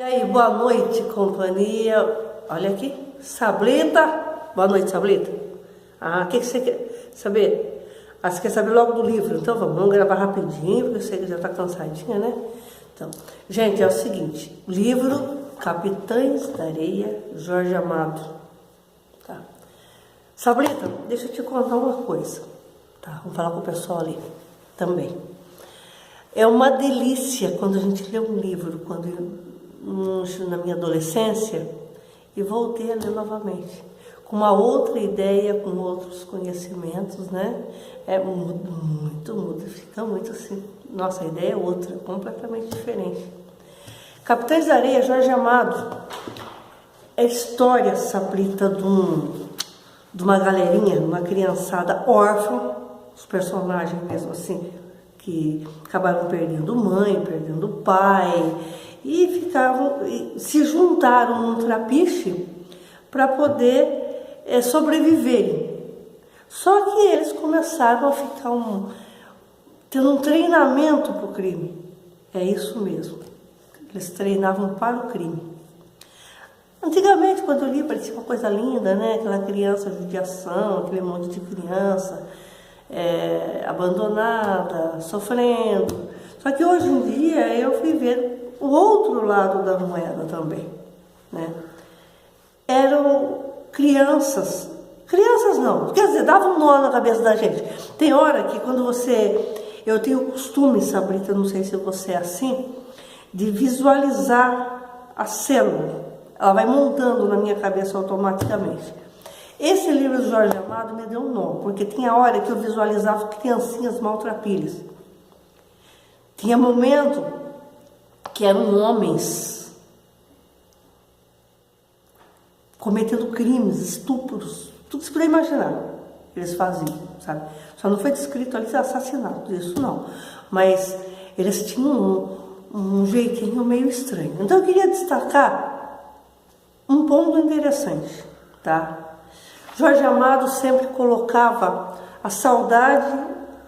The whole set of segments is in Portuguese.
E aí, boa noite, companhia. Olha aqui, Sabrita. Boa noite, Sabrita. O que você quer saber? Você quer saber logo do livro? Então vamos gravar rapidinho, porque eu sei que já está cansadinha, né? Então, gente, é o seguinte: livro Capitães da Areia, Jorge Amado. Tá. Sabrita, deixa eu te contar uma coisa. Tá? Vamos falar com o pessoal ali também. É uma delícia quando a gente lê um livro, na minha adolescência, e voltei a ler novamente, com uma outra ideia, com outros conhecimentos, né? Muda, fica muito assim. Nossa, a ideia é outra, completamente diferente. Capitães da Areia, Jorge Amado. É história, Sabrita, de uma galerinha, uma criançada órfã, os personagens mesmo assim, que acabaram perdendo mãe, perdendo pai, e se juntaram num trapiche para poder sobreviverem. Só que eles começaram a ficar tendo um treinamento para o crime. É isso mesmo. Eles treinavam para o crime. Antigamente, quando eu li, parecia uma coisa linda, né? Aquela criança de judiação, aquele monte de criança abandonada, sofrendo. Só que hoje em dia eu fui ver o outro lado da moeda também, né? Eram crianças não, quer dizer, dava um nó na cabeça da gente. Tem hora que quando eu tenho o costume, Sabrita, não sei se você é assim, de visualizar a célula, ela vai montando na minha cabeça automaticamente. Esse livro do Jorge Amado me deu um nó, porque tinha hora que eu visualizava criancinhas maltrapilhas. Tinha momento que eram homens cometendo crimes, estupros, tudo se puder imaginar, eles faziam, sabe? Só não foi descrito ali assassinato, isso não. Mas eles tinham um jeitinho meio estranho. Então eu queria destacar um ponto interessante, tá? Jorge Amado sempre colocava a saudade,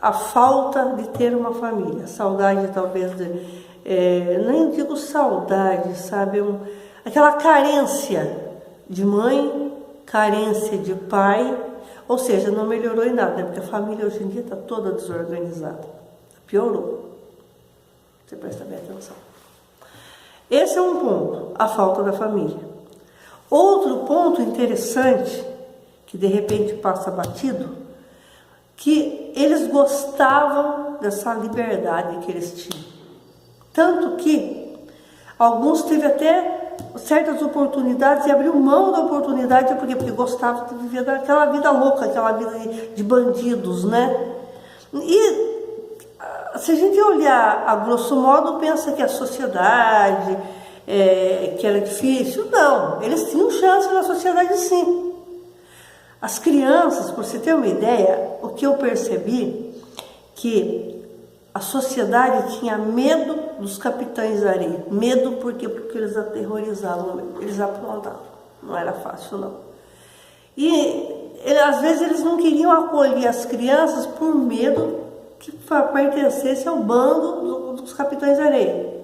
a falta de ter uma família. Saudade talvez nem digo saudade, sabe? Aquela carência de mãe, carência de pai, ou seja, não melhorou em nada, né? Porque a família hoje em dia está toda desorganizada. Piorou. Você presta bem atenção. Esse é um ponto, a falta da família. Outro ponto interessante, que de repente passa batido, que eles gostavam dessa liberdade que eles tinham. Tanto que alguns teve até certas oportunidades e abriu mão da oportunidade, porque gostavam de viver aquela vida louca, aquela vida de bandidos, né? E se a gente olhar a grosso modo, pensa que a sociedade, que era difícil. Não, eles tinham chance na sociedade sim. As crianças, por você ter uma ideia, o que eu percebi, que a sociedade tinha medo dos capitães da areia. Medo porque eles aterrorizavam, eles aprontavam. Não era fácil, não. E às vezes eles não queriam acolher as crianças por medo que pertencesse ao bando dos capitães da areia.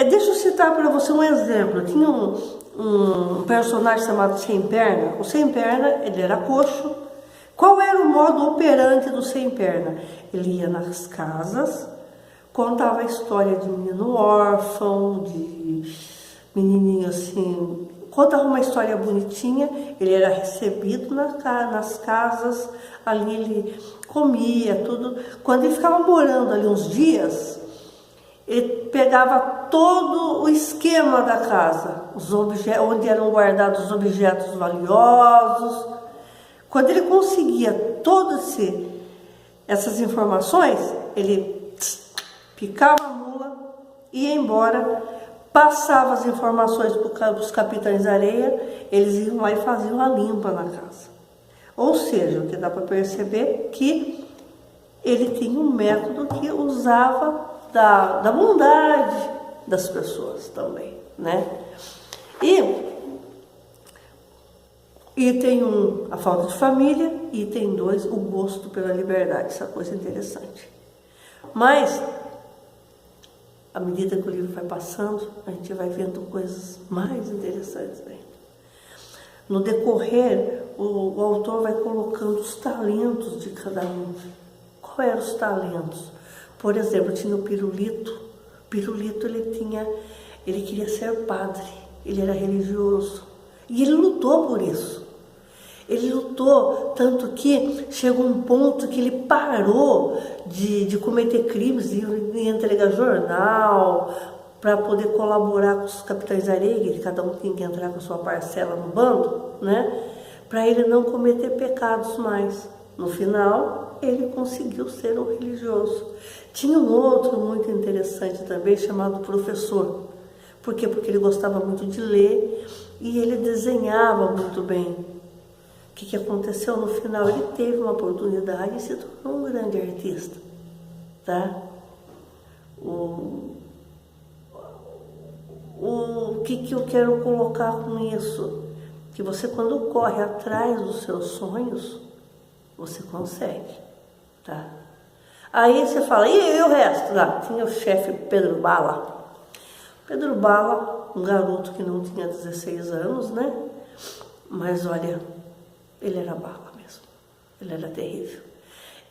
Deixa eu citar para você um exemplo. Tinha um personagem chamado Sem Perna. O Sem Perna, ele era coxo. Qual era o modo operante do Sem Perna? Ele ia nas casas, contava a história de menino órfão, de menininho assim, contava uma história bonitinha. Ele era recebido nas casas, ali ele comia tudo. Quando ele ficava morando ali uns dias, ele pegava todo o esquema da casa, onde eram guardados os objetos valiosos. Quando ele conseguia todas essas informações, ele picava a mula, ia embora, passava as informações para os capitães da areia, eles iam lá e faziam a limpa na casa. Ou seja, o que dá para perceber que ele tinha um método que usava da bondade das pessoas também, né? Item 1, a falta de família. Item 2, o gosto pela liberdade. Essa coisa interessante. Mas à medida que o livro vai passando, a gente vai vendo coisas mais interessantes ainda. No decorrer, o autor vai colocando os talentos de cada um. Qual eram os talentos? Por exemplo, tinha o Pirulito. O Pirulito, ele queria ser padre, ele era religioso. E ele lutou por isso. Ele lutou, tanto que chegou um ponto que ele parou de cometer crimes, de entregar jornal, para poder colaborar com os capitães da areia, que cada um tinha que entrar com a sua parcela no bando, né? Para ele não cometer pecados mais. No final, ele conseguiu ser um religioso. Tinha um outro muito interessante também, chamado Professor. Por quê? Porque ele gostava muito de ler e ele desenhava muito bem. O que aconteceu no final? Ele teve uma oportunidade e se tornou um grande artista, tá? O que eu quero colocar com isso? Que você, quando corre atrás dos seus sonhos, você consegue, tá? Aí você fala, e o resto? Lá tinha o chefe Pedro Bala. Pedro Bala, um garoto que não tinha 16 anos, né? Mas olha, ele era bala mesmo, ele era terrível.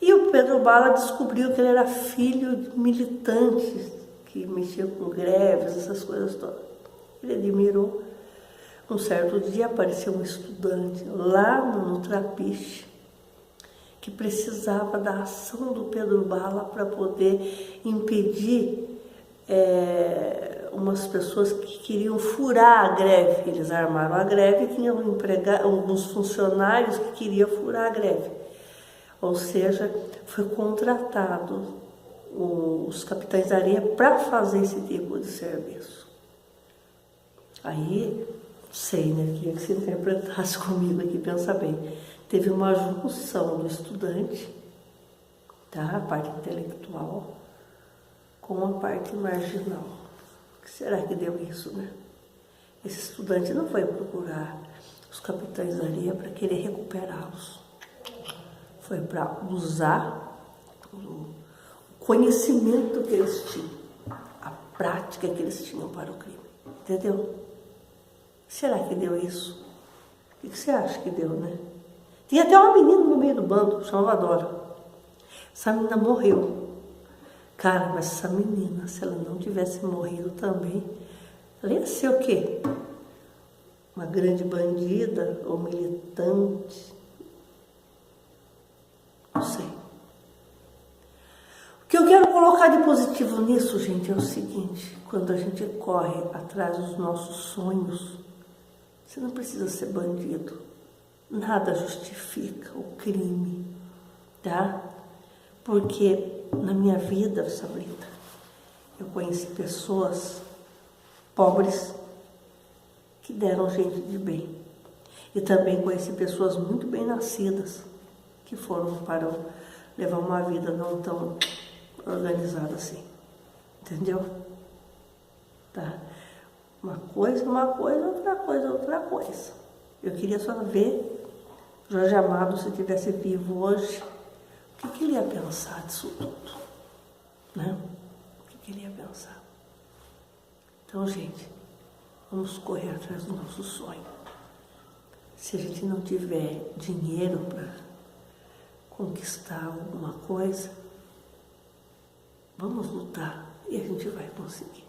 E o Pedro Bala descobriu que ele era filho de militantes que mexiam com greves, essas coisas todas. Ele admirou. Um certo dia apareceu um estudante lá no Trapiche que precisava da ação do Pedro Bala para poder impedir umas pessoas que queriam furar a greve. Eles armaram a greve e tinham alguns funcionários que queriam furar a greve. Ou seja, foi contratado os capitães da areia para fazer esse tipo de serviço. Aí, sei, né? Queria que você interpretasse comigo aqui, pensa bem. Teve uma junção do estudante, tá? A parte intelectual, com a parte marginal. O que será que deu isso, né? Esse estudante não foi procurar os capitães da areia para querer recuperá-los. Foi para usar o conhecimento que eles tinham, a prática que eles tinham para o crime. Entendeu? Será que deu isso? O que você acha que deu, né? Tinha até uma menina no meio do bando, chamava Dora. Essa menina morreu. Cara, mas essa menina, se ela não tivesse morrido também, ela ia ser o quê? Uma grande bandida ou militante? Não sei. O que eu quero colocar de positivo nisso, gente, é o seguinte: quando a gente corre atrás dos nossos sonhos, você não precisa ser bandido. Nada justifica o crime, tá? Porque na minha vida, Sabrina, eu conheci pessoas pobres que deram gente de bem. E também conheci pessoas muito bem nascidas que foram para levar uma vida não tão organizada assim. Entendeu? Tá? Uma coisa, outra coisa. Eu queria só ver Jorge Amado, se estivesse vivo hoje, o que ele ia pensar disso tudo? Né? O que ele ia pensar? Então, gente, vamos correr atrás do nosso sonho. Se a gente não tiver dinheiro para conquistar alguma coisa, vamos lutar e a gente vai conseguir.